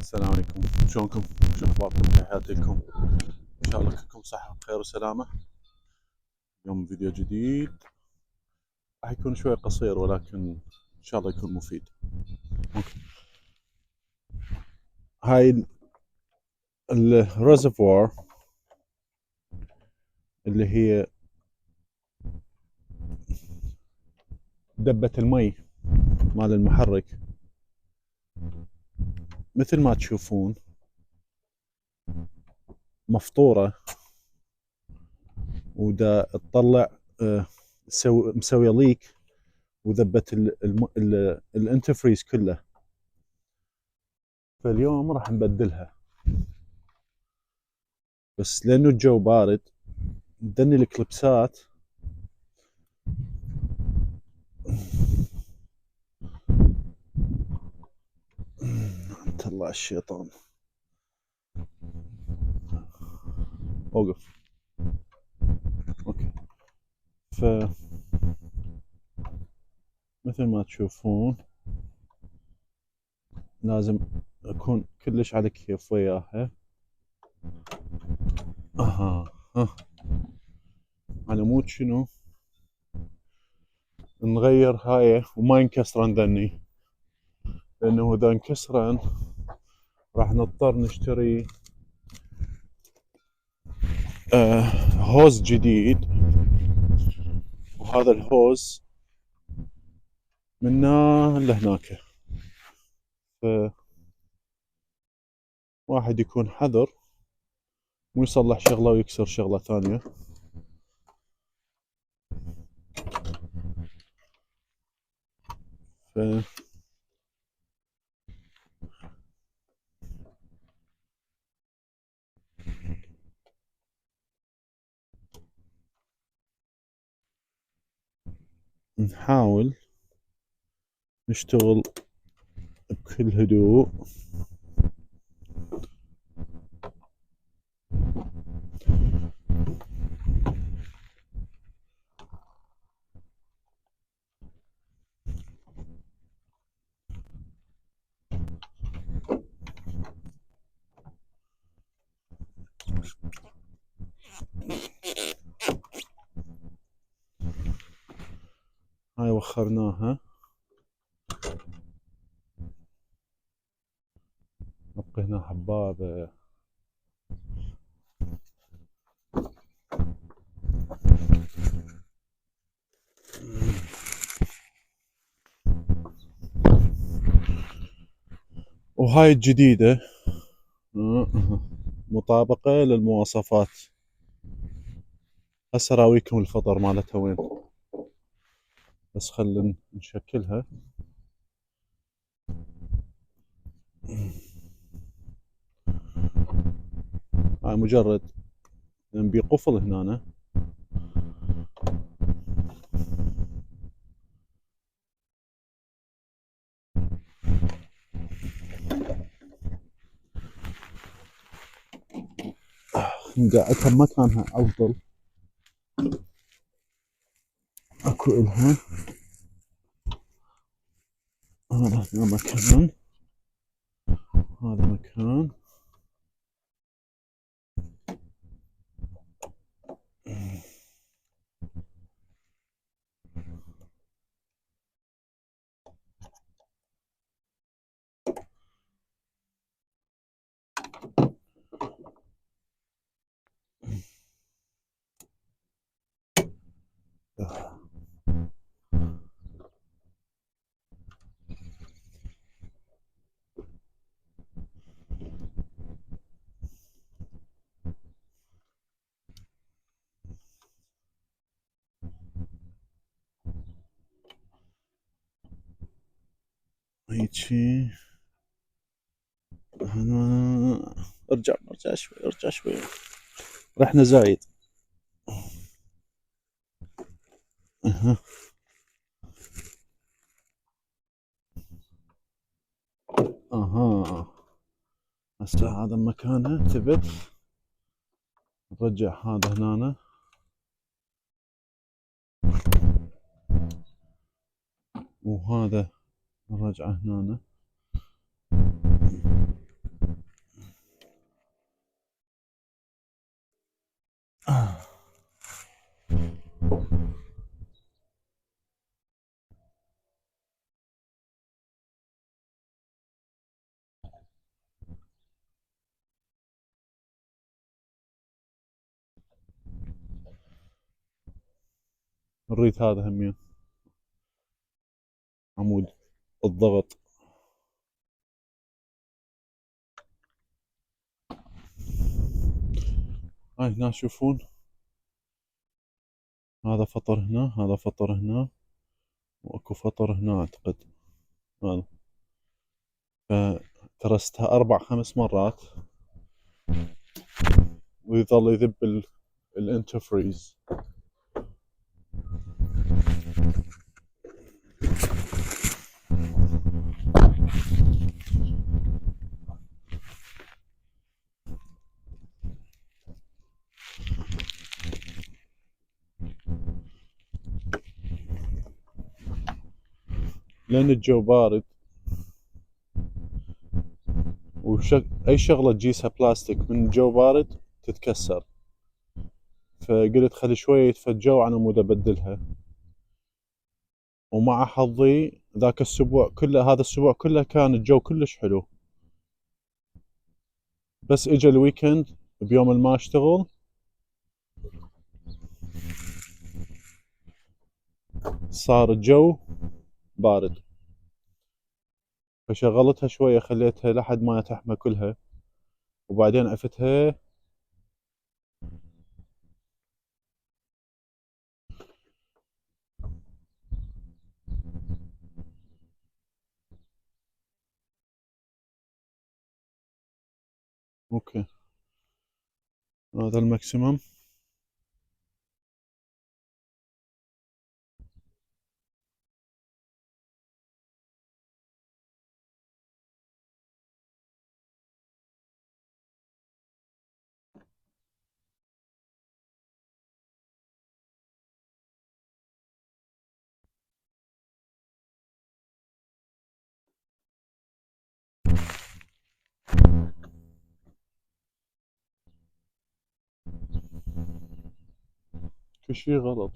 السلام عليكم، شلونكم؟ شو اخباركم؟ كيف حياتكم؟ ان شاء الله كلكم صحة بخير وسلامة. اليوم فيديو جديد راح يكون شوي قصير ولكن ان شاء الله يكون مفيد. ممكن. هاي الريزرفوار اللي هي دبة المي مال المحرك، مثل ما تشوفون مفطورة ودا تطلع مسوية ليك وذبت الانترفريز كله. فاليوم راح نبدلها، بس لانه الجو بارد ندني الكليبسات طلع الشيطان. اوقف. اوكي. ف مثل ما تشوفون لازم اكون كلش على كيف وياها. ها على مود شنو نغير هاي وما ينكسرن ذني، لانه اذا انكسرن راح نضطر نشتري هوز جديد، وهذا الهوز من هنا لهناك. ف واحد يكون حذر مو يصلح شغلة ويكسر شغلة ثانية. ف نحاول نشتغل بكل هدوء. هاي وخرناها، نبقى هنا حبابة. وهاي الجديدة مطابقة للمواصفات. هسه راويكم الفطر مالتها وين، بس خلنا نشكلها. هاي مجرد نبي قفل هنا. نقعدها بمكانها افضل. اكو الها هذا مكان، هذا مكان. هيجي هنا. ارجع شوي، ارجع شوي، رحنا زايد. اها اها هسه هذا مكانه ثبت. نرجع هذا هنا، وهذا نرجعه هنا. نريد هذا همين عمود الضغط. هاي هنا تشوفون هذا فطر هنا، هذا فطر هنا، واكو فطر هنا اعتقد هذا. فترستها 4-5 مرات ويظل يذب الانترفريز. لان الجو بارد اي شغله تجيسها بلاستيك من الجو بارد تتكسر، فقلت خلي شويه يتفجوا على مود ابدلها. ومع حظي ذاك الاسبوع كله، هذا الاسبوع كله كان الجو كلش حلو، بس اجى الويكند بيوم اللي ما اشتغل صار الجو بارد، فشغلتها شويه خليتها لحد ما تحمى كلها وبعدين عفتها. اوكي هذا الماكسيمم. كل شي غلط.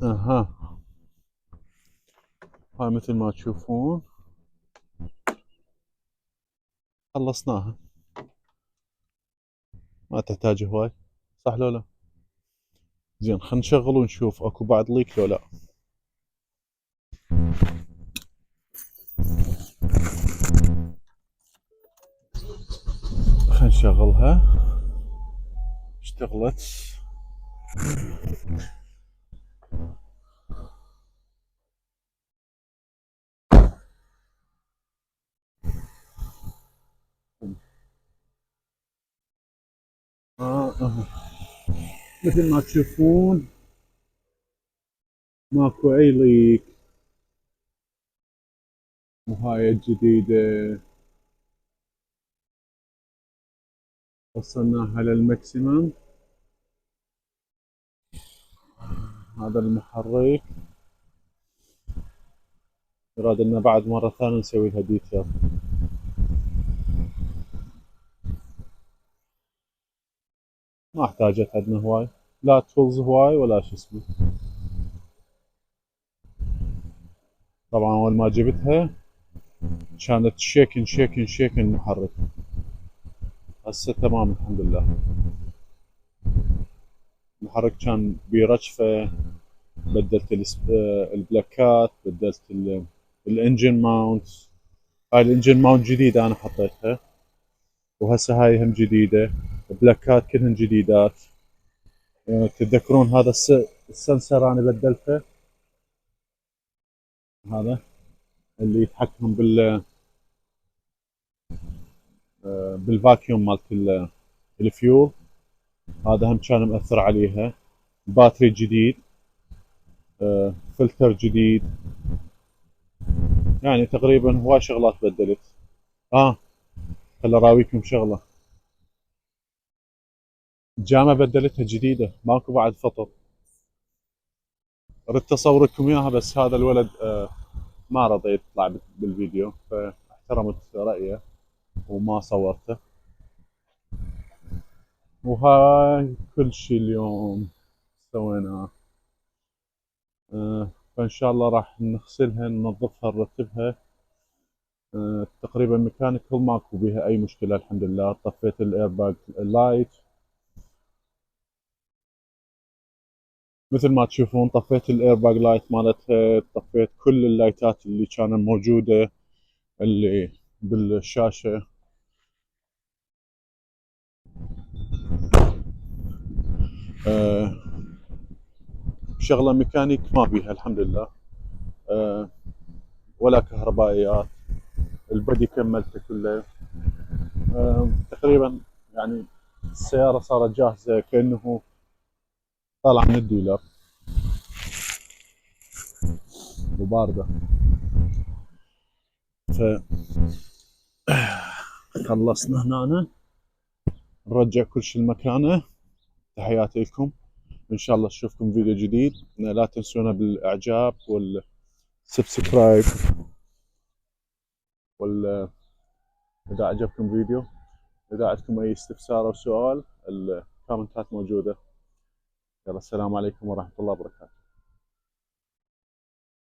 اها هاي مثل ما تشوفون خلصناها، ما تحتاج هواي، صح لو لا؟ زين خلينا نشغل ونشوف اكو بعد ليك لو لا. خلينا نشغلها. اشتغلت. آه. مثل ما تشوفون ماكو اي ليك، وهاي الجديدة وصلناها للماكسيمم. هذا المحرك يراد لنا بعد مرة ثانية نسوي لها ديتيل. ما احتاجت عندنا هواي، لا تولز هواي ولا شو اسمه. طبعا اول ما جبتها كانت شيكن شيكن شيكن المحرك، هسه تمام الحمد لله. المحرك كان برجفة، بدلت البلاكات، بدلت الانجن ماونت. هاي الانجن ماونت جديدة انا حطيتها، وهسه هاي هم جديدة، بلاكات كلهن جديدات. تتذكرون هذا السنسر انا بدلته، هذا اللي يتحكم بالفاكيوم مالت الفيول، هذا هم كان مأثر عليها. باتري جديد، فلتر جديد، يعني تقريبا هواي شغلات بدلت. خل اراويكم شغله. الجامعة بدلتها جديدة، ماكو بعد فطر. ردت اصوركم اياها بس هذا الولد ما رضى يطلع بالفيديو، فاحترمت رأيه وما صورته. وهاي كل شي اليوم سويناه. فإن شاء الله راح نغسلها ننظفها نرتبها. تقريبا ميكانيكال ماكو بيها أي مشكلة الحمد لله. طفيت الإيرباج لايت مثل ما تشوفون، طفيت الإيرباج لايت مالتها، طفيت كل اللايتات اللي كانت موجودة اللي بالشاشة. أه شغلة ميكانيك ما بيها الحمد لله. أه ولا كهربائيات. البدي كملته كله. تقريبا يعني السيارة صارت جاهزة كأنه طالع من الديلر وباردة. فخلصنا هنا، نرجع كل شيء لمكانه. تحياتي لكم، ان شاء الله اشوفكم فيديو جديد. لا تنسونا بالاعجاب والسبسكرايب اذا عجبكم فيديو. اذا عندكم اي استفسار او سؤال الكومنتات موجوده. يلا السلام عليكم ورحمه الله وبركاته.